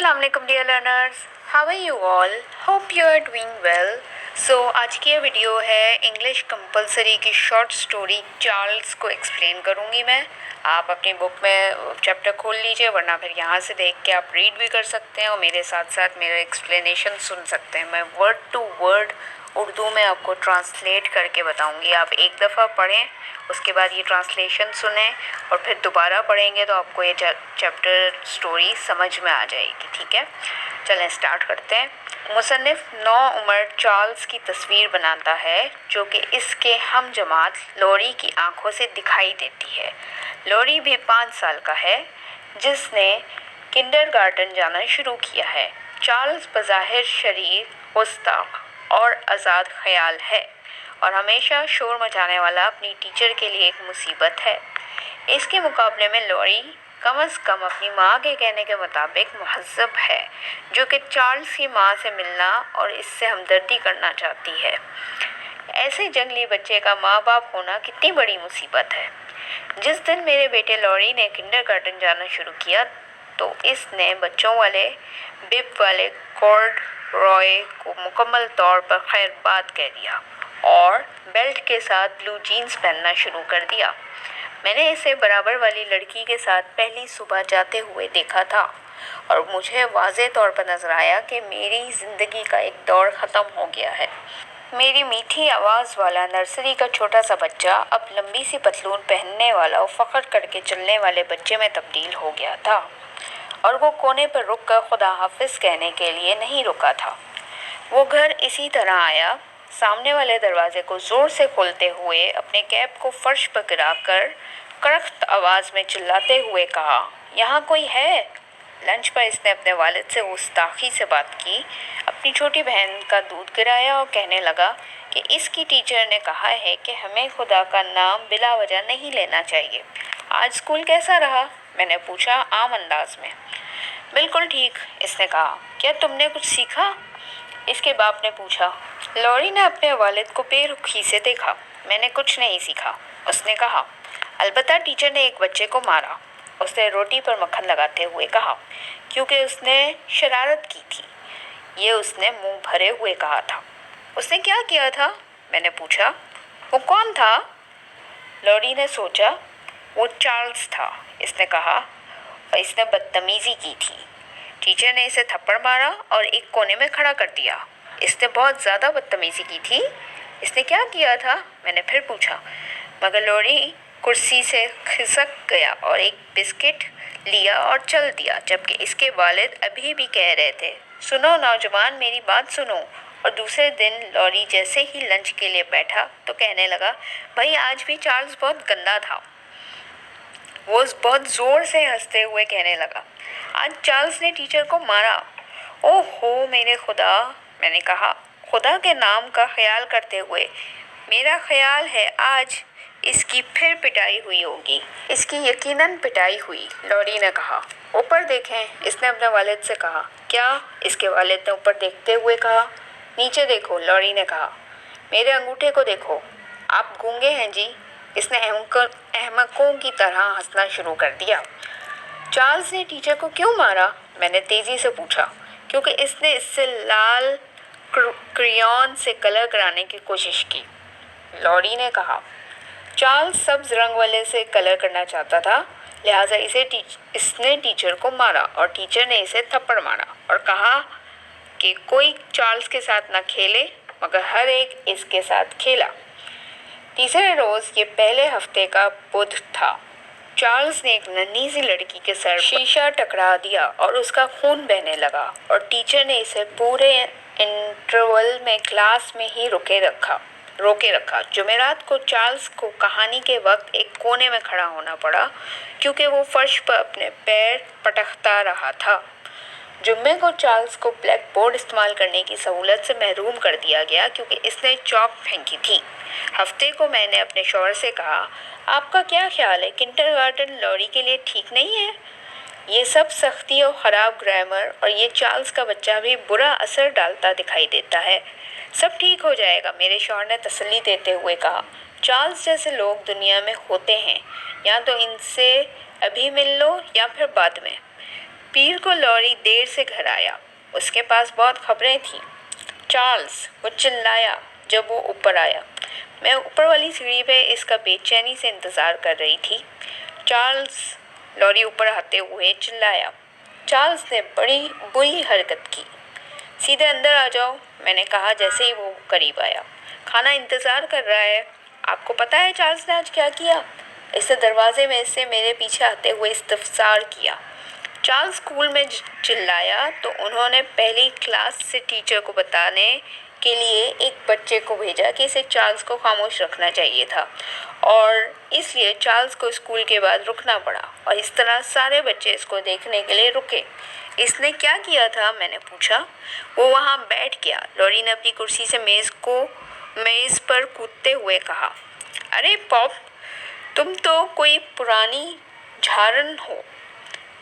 अस्सलाम वालेकुम dear learners, how are you all? Hope you are doing well. आज की ये वीडियो है इंग्लिश कंपलसरी की शॉर्ट स्टोरी चार्ल्स को एक्सप्लेन करूँगी मैं। आप अपनी बुक में चैप्टर खोल लीजिए, वरना फिर यहाँ से देख के आप रीड भी कर सकते हैं और मेरे साथ साथ मेरा एक्सप्लेनेशन सुन सकते हैं। मैं वर्ड टू वर्ड उर्दू में आपको ट्रांसलेट करके बताऊंगी। आप एक दफ़ा पढ़ें, उसके बाद ये ट्रांसलेशन सुनें और फिर दोबारा पढ़ेंगे तो आपको ये चैप्टर स्टोरी समझ में आ जाएगी। ठीक है, चलें स्टार्ट करते हैं। मुसन्निफ़ नौ उम्र चार्ल्स की तस्वीर बनाता है जो कि इसके हम जमात लॉरी की आंखों से दिखाई देती है। लॉरी भी 5 साल का है, जिसने किंडरगार्टन जाना शुरू किया है। चार्ल्स बज़ाहिर शरीर, गुस्ताख और आज़ाद ख्याल है और हमेशा शोर मचाने वाला अपनी टीचर के लिए एक मुसीबत है। इसके मुकाबले में लॉरी कम से कम अपनी माँ के कहने के मुताबिक महज़्ज़ब है, जो कि चार्ल्स की माँ से मिलना और इससे हमदर्दी करना चाहती है। ऐसे जंगली बच्चे का माँ बाप होना कितनी बड़ी मुसीबत है। जिस दिन मेरे बेटे लॉरी ने किंडरगार्टन जाना शुरू किया तो इसने बच्चों वाले बिब वाले कॉर्ड रॉय को मुकम्मल तौर पर खैरबाद कह दिया और बेल्ट के साथ ब्लू जीन्स पहनना शुरू कर दिया। मैंने इसे बराबर वाली लड़की के साथ पहली सुबह जाते हुए देखा था और मुझे वाज़े तौर पर नजर आया कि मेरी ज़िंदगी का एक दौर ख़त्म हो गया है। मेरी मीठी आवाज़ वाला नर्सरी का छोटा सा बच्चा अब लंबी सी पतलून पहनने वाला और फ़ख्र करके चलने वाले बच्चे में तब्दील हो गया था और वो कोने पर रुक कर खुदा हाफिज कहने के लिए नहीं रुका था। वो घर इसी तरह आया, सामने वाले दरवाजे को ज़ोर से खोलते हुए अपने कैप को फर्श पर गिराकर कड़क आवाज़ में चिल्लाते हुए कहा, यहाँ कोई है? लंच पर इसने अपने वालिद से गुस्ताखी से बात की, अपनी छोटी बहन का दूध गिराया और कहने लगा कि इसकी टीचर ने कहा है कि हमें खुदा का नाम बिला वजह नहीं लेना चाहिए। आज स्कूल कैसा रहा? मैंने पूछा आम अंदाज में। बिल्कुल ठीक, इसने कहा। क्या तुमने कुछ सीखा? इसके बाप ने पूछा। लॉरी ने अपने वालिद को बेरुखी से देखा। मैंने कुछ नहीं सीखा, उसने कहा। अलबत्ता टीचर ने एक बच्चे को मारा, उसने रोटी पर मक्खन लगाते हुए कहा, क्योंकि उसने शरारत की थी। ये उसने मुंह भरे हुए कहा था। उसने क्या किया था? मैंने पूछा। वो कौन था? लॉरी ने सोचा। वो चार्ल्स था, इसने कहा, और इसने बदतमीजी की थी। टीचर ने इसे थप्पड़ मारा और एक कोने में खड़ा कर दिया। इसने बहुत ज़्यादा बदतमीजी की थी। इसने क्या किया था? मैंने फिर पूछा, मगर लॉरी कुर्सी से खिसक गया और एक बिस्किट लिया और चल दिया, जबकि इसके वालिद अभी भी कह रहे थे, सुनो नौजवान, मेरी बात सुनो। और दूसरे दिन लॉरी जैसे ही लंच के लिए बैठा तो कहने लगा, भाई आज भी चार्ल्स बहुत गंदा था। वो बहुत ज़ोर से हंसते हुए कहने लगा, आज चार्ल्स ने टीचर को मारा। ओहो मेरे खुदा, मैंने कहा, खुदा के नाम का ख्याल करते हुए। मेरा ख्याल है आज इसकी फिर पिटाई हुई होगी। इसकी यकीनन पिटाई हुई, लॉरी ने कहा। ऊपर देखें, इसने अपने वालिद से कहा। क्या? इसके वालिद ने ऊपर देखते हुए कहा। नीचे देखो, लॉरी ने कहा। मेरे अंगूठे को देखो। आप गूंगे हैं जी? इसने अहमकों की तरह हंसना शुरू कर दिया। चार्ल्स ने टीचर को क्यों मारा? मैंने तेजी से पूछा। क्योंकि इसने इससे लाल क्रेयॉन से कलर कराने की कोशिश की, लॉरी ने कहा। चार्ल्स सब्ज रंग वाले से कलर करना चाहता था, लिहाजा इसने टीचर को मारा और टीचर ने इसे थप्पड़ मारा और कहा कि कोई चार्ल्स के साथ ना खेले, मगर हर एक इसके साथ खेला। तीसरे रोज़, ये पहले हफ्ते का बुध था, चार्ल्स ने एक नन्ही सी लड़की के सर शीशा टकरा दिया और उसका खून बहने लगा और टीचर ने इसे पूरे इंटरवल में क्लास में ही रोके रखा। जुमेरात को चार्ल्स को कहानी के वक्त एक कोने में खड़ा होना पड़ा, क्योंकि वो फर्श पर अपने पैर पटकता रहा था। जुम्मे को चार्ल्स को ब्लैक बोर्ड इस्तेमाल करने की सहूलत से महरूम कर दिया गया, क्योंकि इसने चॉक फेंकी थी। हफ्ते को मैंने अपने शौहर से कहा, आपका क्या ख्याल है, किंडरगार्टन लॉरी के लिए ठीक नहीं है? ये सब सख्ती और ख़राब ग्रामर और ये चार्ल्स का बच्चा भी बुरा असर डालता दिखाई देता है। सब ठीक हो जाएगा, मेरे शौहर ने तसल्ली देते हुए कहा। चार्ल्स जैसे लोग दुनिया में होते हैं, या तो इनसे अभी मिल लो या फिर बाद में। पीर को लॉरी देर से घर आया। उसके पास बहुत खबरें थीं। चार्ल्स, वो चिल्लाया जब वो ऊपर आया। मैं ऊपर वाली सीढ़ी पे इसका बेचैनी से इंतज़ार कर रही थी। चार्ल्स, लॉरी ऊपर आते हुए चिल्लाया। चार्ल्स ने बड़ी बुरी हरकत की। सीधे अंदर आ जाओ, मैंने कहा जैसे ही वो करीब आया। खाना इंतज़ार कर रहा है। आपको पता है चार्ल्स ने आज क्या किया? इसने दरवाजे में से मेरे पीछे आते हुए इस्तफसार किया। चार्ल्स स्कूल में चिल्लाया तो उन्होंने पहली क्लास से टीचर को बताने के लिए एक बच्चे को भेजा कि इसे चार्ल्स को खामोश रखना चाहिए था, और इसलिए चार्ल्स को स्कूल के बाद रुकना पड़ा, और इस तरह सारे बच्चे इसको देखने के लिए रुके। इसने क्या किया था? मैंने पूछा। वो वहाँ बैठ गया। लॉरी ने अपनी कुर्सी से मेज़ पर कूदते हुए कहा, अरे पॉप, तुम तो कोई पुरानी झारन हो।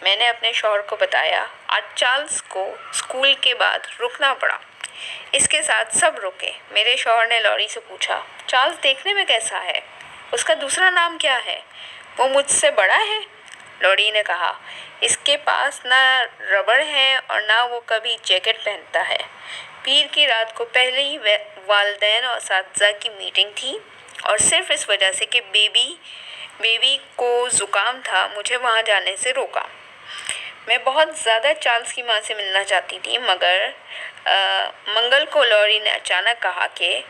मैंने अपने शौहर को बताया, आज चार्ल्स को स्कूल के बाद रुकना पड़ा। इसके साथ सब रुके। मेरे शौहर ने लॉरी से पूछा, चार्ल्स देखने में कैसा है? उसका दूसरा नाम क्या है? वो मुझसे बड़ा है? लॉरी ने कहा, इसके पास ना रबड़ है और ना वो कभी जैकेट पहनता है। पीर की रात को पहले ही वालिदैन और असातिज़ा की मीटिंग थी, और सिर्फ इस वजह से कि बेबी को ज़ुकाम था, मुझे वहाँ जाने से रोका। मैं बहुत ज़्यादा चार्ल्स की माँ से मिलना चाहती थी, मगर मंगल को लॉरी ने अचानक कहा कि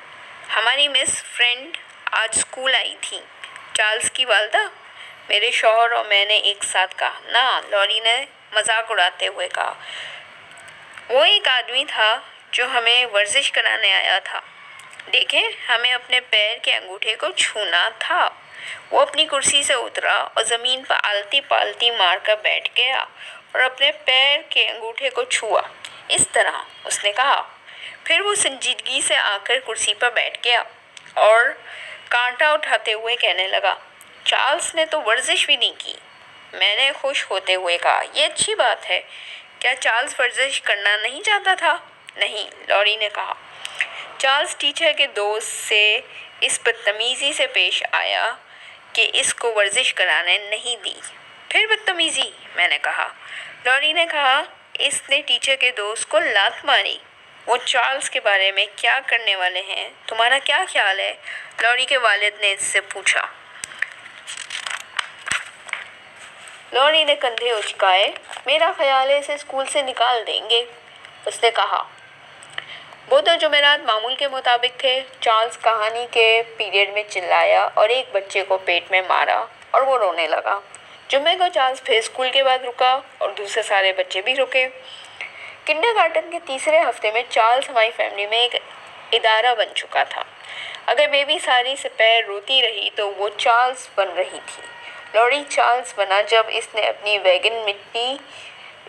हमारी मिस फ्रेंड आज स्कूल आई थी। चार्ल्स की वालदा? मेरे शौहर और मैंने एक साथ कहा। ना, लॉरी ने मजाक उड़ाते हुए कहा, वो एक आदमी था जो हमें वर्जिश कराने आया था। देखें, हमें अपने पैर के अंगूठे को छूना था। वो अपनी कुर्सी से उतरा और ज़मीन पर आलती पालती मारकर बैठ गया और अपने पैर के अंगूठे को छुआ। इस तरह, उसने कहा। फिर वो संजीदगी से आकर कुर्सी पर बैठ गया और कांटा उठाते हुए कहने लगा, चार्ल्स ने तो वर्जिश भी नहीं की। मैंने खुश होते हुए कहा, ये अच्छी बात है। क्या चार्ल्स वर्जिश करना नहीं चाहता था? नहीं, लॉरी ने कहा। चार्ल्स टीचर के दोस्त से इस बदतमीज़ी से पेश आया कि इसको वर्जिश कराने नहीं दी। फिर बदतमीज़ी? मैंने कहा। लॉरी ने कहा, इसने टीचर के दोस्त को लात मारी। वो चार्ल्स के बारे में क्या करने वाले हैं, तुम्हारा क्या ख्याल है? लॉरी के वालिद ने इससे पूछा। लॉरी ने कंधे उचकाए। मेरा ख्याल है इसे स्कूल से निकाल देंगे, उसने कहा। वो तो जुमेरात मामूल के मुताबिक थे। चार्ल्स कहानी के पीरियड में चिल्लाया और एक बच्चे को पेट में मारा और वो रोने लगा। जुम्मे को चार्ल्स फिर स्कूल के बाद रुका और दूसरे सारे बच्चे भी रुके। किंडरगार्टन के तीसरे हफ्ते में चार्ल्स हमारी फैमिली में एक इदारा बन चुका था। अगर बेबी सारी से पैर रोती रही तो वो चार्ल्स बन रही थी। लॉरी चार्ल्स बना जब इसने अपनी वैगन मिट्टी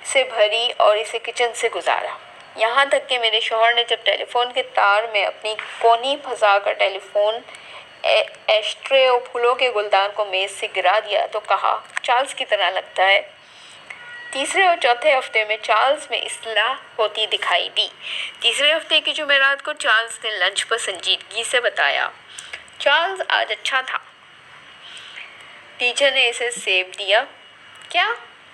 से भरी और इसे किचन से गुजारा। यहाँ तक कि मेरे शौहर ने जब टेलीफोन के तार में अपनी कोनी फंसाकर टेलीफोन एस्ट्रे और फूलों के गुलदान को मेज़ से गिरा दिया तो कहा, चार्ल्स की तरह लगता है। तीसरे और चौथे हफ्ते में चार्ल्स में इस्लाह होती दिखाई दी। तीसरे हफ्ते की जुमेरात को चार्ल्स ने लंच पर संजीदगी से बताया, चार्ल्स आज अच्छा था। टीचर ने इसे सेब दिया। क्या?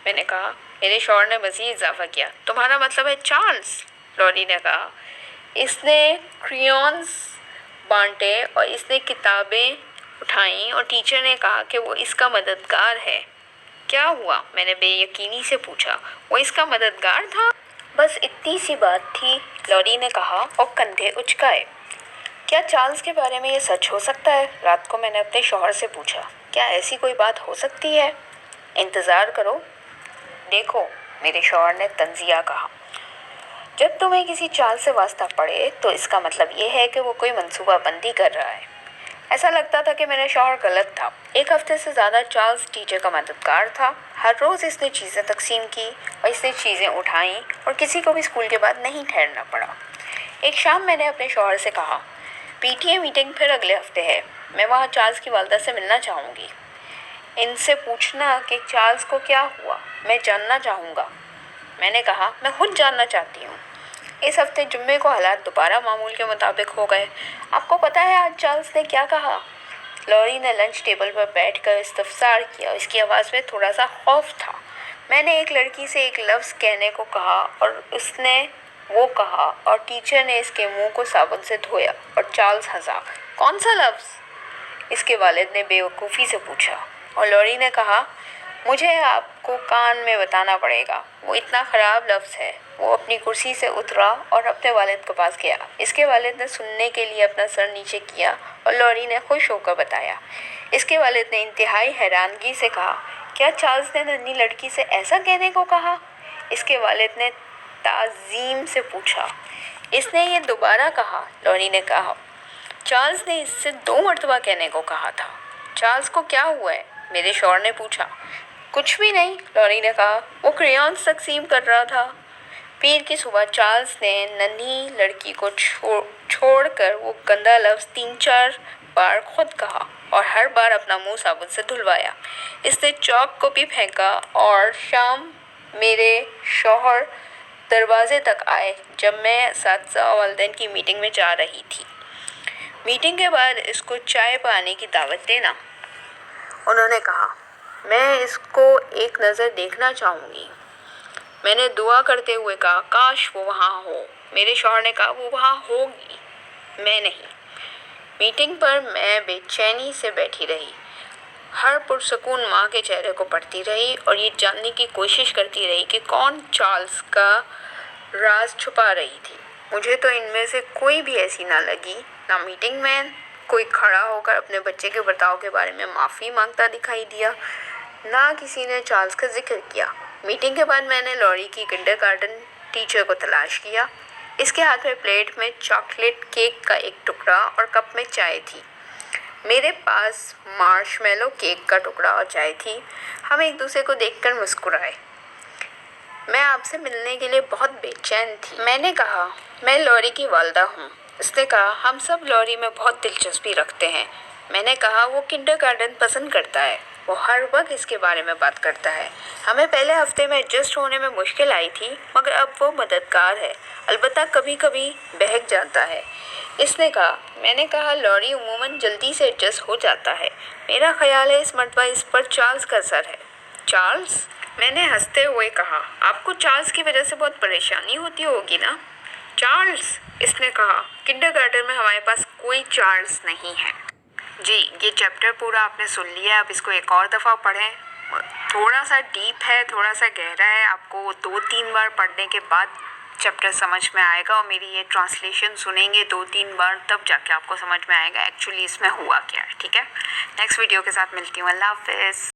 मैंने कहा। मेरे शौहर ने मज़ीद इजाफा किया, तुम्हारा मतलब है चार्ल्स? लॉरी ने कहा। इसने क्रेयॉन्स बांटे और इसने किताबें उठाईं और टीचर ने कहा कि वो इसका मददगार है। क्या हुआ? मैंने बेयकीनी से पूछा। वो इसका मददगार था? बस इतनी सी बात थी, लॉरी ने कहा और कंधे उचकाए। क्या चार्ल्स के बारे में ये सच हो सकता है? रात को मैंने अपने शौहर से पूछा। क्या ऐसी कोई बात हो सकती है? इंतज़ार करो, देखो, मेरे शौहर ने तंजिया कहा। जब तुम्हें किसी चाल से वास्ता पड़े तो इसका मतलब ये है कि वो कोई मंसूबाबंदी कर रहा है। ऐसा लगता था कि मेरा शौहर गलत था। एक हफ्ते से ज़्यादा चार्ल्स टीचर का मददगार था। हर रोज़ इसने चीज़ें तकसीम की और इसने चीज़ें उठाईं और किसी को भी स्कूल के बाद नहीं ठहरना पड़ा। एक शाम मैंने अपने शौहर से कहा, पीटीए मीटिंग फिर अगले हफ्ते है। मैं वहाँ चार्ल्स की वालदा से मिलना चाहूँगी। इनसे पूछना कि चार्ल्स को क्या हुआ, मैं जानना चाहूँगा। मैंने कहा, मैं खुद जानना चाहती हूँ। इस हफ्ते जुम्मे को हालात दोबारा मामूल के मुताबिक हो गए। आपको पता है आज चार्ल्स ने क्या कहा? लॉरी ने लंच टेबल पर बैठकर इस्तफसार किया। इसकी आवाज़ में थोड़ा सा खौफ था। میں نے ایک لڑکی سے ایک لفظ کہنے کو کہا اور اس نے وہ کہا اور ٹیچر نے اس کے منہ کو صابن سے دھویا اور چارلز ہنسا۔ کون سا لفظ؟ اس کے والد نے بے وقوفی سے پوچھا اور لوری نے کہا مجھے آپ کو کان میں بتانا پڑے گا، وہ اتنا خراب لفظ ہے۔ وہ اپنی کرسی سے اترا اور اپنے والد کے پاس گیا۔ اس کے والد نے سننے کے لیے اپنا سر نیچے کیا اور لوری نے خوش ہو کر بتایا۔ اس کے والد نے انتہائی حیرانگی سے کہا کیا چارلز نے ننھی لڑکی سے ایسا کہنے کو کہا؟ اس کے والد نے تعظیم سے پوچھا۔ اس نے یہ دوبارہ کہا، لوری نے کہا۔ چارلز نے اس سے 2 مرتبہ کہنے کو کہا تھا۔ چارلز کو کیا ہوا ہے؟ میرے شوہر نے پوچھا۔ کچھ بھی نہیں، لوری نے کہا، وہ کریونس تقسیم کر رہا تھا۔ پیر کی صبح چارلز نے ننھی لڑکی کو چھوڑ کر وہ گندا لفظ 3-4 بار خود کہا اور ہر بار اپنا منہ صابن سے دھلوایا۔ اس نے چاک کو بھی پھینکا اور شام میرے شوہر دروازے تک آئے جب میں اساتذہ والدین کی میٹنگ میں جا رہی تھی۔ میٹنگ کے بعد اس کو چائے پانے کی دعوت دینا۔ انہوں نے کہا میں اس کو ایک نظر دیکھنا چاہوں گی۔ میں نے دعا کرتے ہوئے کہا کاش وہ وہاں ہو۔ میرے شوہر نے کہا وہ وہاں ہوگی، میں نہیں۔ میٹنگ پر میں بے چینی سے بیٹھی رہی، ہر پرسکون ماں کے چہرے کو پڑھتی رہی اور یہ جاننے کی کوشش کرتی رہی کہ کون چارلز کا راز چھپا رہی تھی۔ مجھے تو ان میں سے کوئی بھی ایسی نہ لگی، نہ میٹنگ میں کوئی کھڑا ہو کر اپنے بچے کے برتاؤ کے بارے میں معافی مانگتا دکھائی دیا، نہ کسی نے چارلز کا ذکر کیا۔ میٹنگ کے بعد میں نے لوری کی کنڈرگارٹن ٹیچر کو تلاش کیا۔ اس کے ہاتھ میں پلیٹ میں چاکلیٹ کیک کا ایک ٹکڑا اور کپ میں چائے تھی۔ میرے پاس مارشمیلو کیک کا ٹکڑا اور چائے تھی۔ ہم ایک دوسرے کو دیکھ کر مسکرائے۔ میں آپ سے ملنے کے لیے بہت بے چین تھی۔ میں نے کہا میں لوری کی والدہ ہوں۔ اس نے کہا ہم سب لوری میں بہت دلچسپی رکھتے ہیں۔ میں نے کہا وہ کنڈرگارٹن پسند کرتا ہے، وہ ہر وقت اس کے بارے میں بات کرتا ہے۔ ہمیں پہلے ہفتے میں ایڈجسٹ ہونے میں مشکل آئی تھی مگر اب وہ مددگار ہے، البتہ کبھی کبھی بہک جاتا ہے۔ اس نے کہا۔ میں نے کہا لوری عموماً جلدی سے ایڈجسٹ ہو جاتا ہے، میرا خیال ہے اس مرتبہ اس پر چارلز کا اثر ہے۔ چارلز؟ میں نے ہنستے ہوئے کہا آپ کو چارلز کی وجہ سے بہت پریشانی ہوتی ہوگی نا؟ چارلز؟ اس نے کہا کنڈرگارٹن میں ہمارے پاس کوئی چارلز نہیں ہے۔ جی یہ چیپٹر پورا آپ نے سن لیا، آپ اس کو ایک اور دفعہ پڑھیں، تھوڑا سا ڈیپ ہے، تھوڑا سا گہرا ہے، آپ کو 2-3 بار پڑھنے کے بعد چیپٹر سمجھ میں آئے گا اور میری یہ ٹرانسلیشن سنیں گے 2-3 بار تب جا کے آپ کو سمجھ میں آئے گا ایکچولی اس میں ہوا کیا ہے۔ ٹھیک ہے، نیکسٹ ویڈیو کے ساتھ ملتی ہوں، اللہ حافظ۔